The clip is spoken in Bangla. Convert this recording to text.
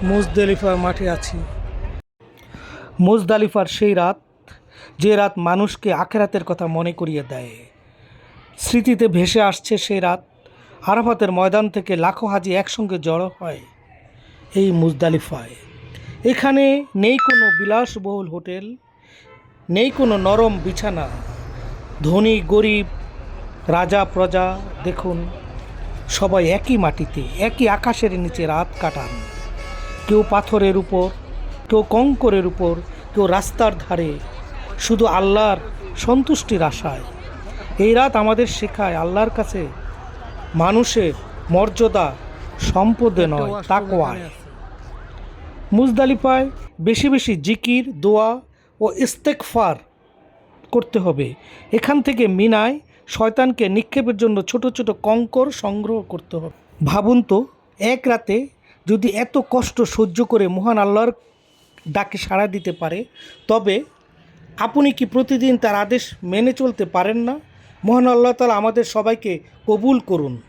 মুজদালিফার মাঠে আছি। মুজদালিফার সেই রাত, যে রাত মানুষকে আখেরাতের কথা মনে করিয়ে দেয়। স্মৃতিতে ভেসে আসছে সেই রাত, আরাফাতের ময়দান থেকে লাখো হাজি একসঙ্গে জড়ো হয় এই মুজদালিফায়। এখানে নেই কোনো বিলাসবহুল হোটেল, নেই কোনো নরম বিছানা। ধনী গরিব, রাজা প্রজা, দেখুন সবাই একই মাটিতে, একই আকাশের নিচে রাত কাটান। কেউ পাথরের উপর, কেউ কঙ্করের উপর, কেউ রাস্তার ধারে, শুধু আল্লাহর সন্তুষ্টির আশায়। এই রাত আমাদের শেখায় আল্লাহর কাছে মানুষের মর্যাদা সম্পদে নয়, তাকওয়ায়। মুজদালিফায় বেশি বেশি জিকির, দোয়া ও ইস্তেগফার করতে হবে। এখান থেকে মিনায় শয়তানকে নিক্ষেপের জন্য ছোট ছোট কঙ্কর সংগ্রহ করতে হবে। ভাবুন তো, এক রাতে যদি এত কষ্ট সহ্য করে মহান আল্লাহর ডাকে সাড়া দিতে পারে, তবে আপনি কি প্রতিদিন তার আদেশ মেনে চলতে পারেন না? মহান আল্লাহ তাআলা আমাদের সবাইকে কবুল করুন।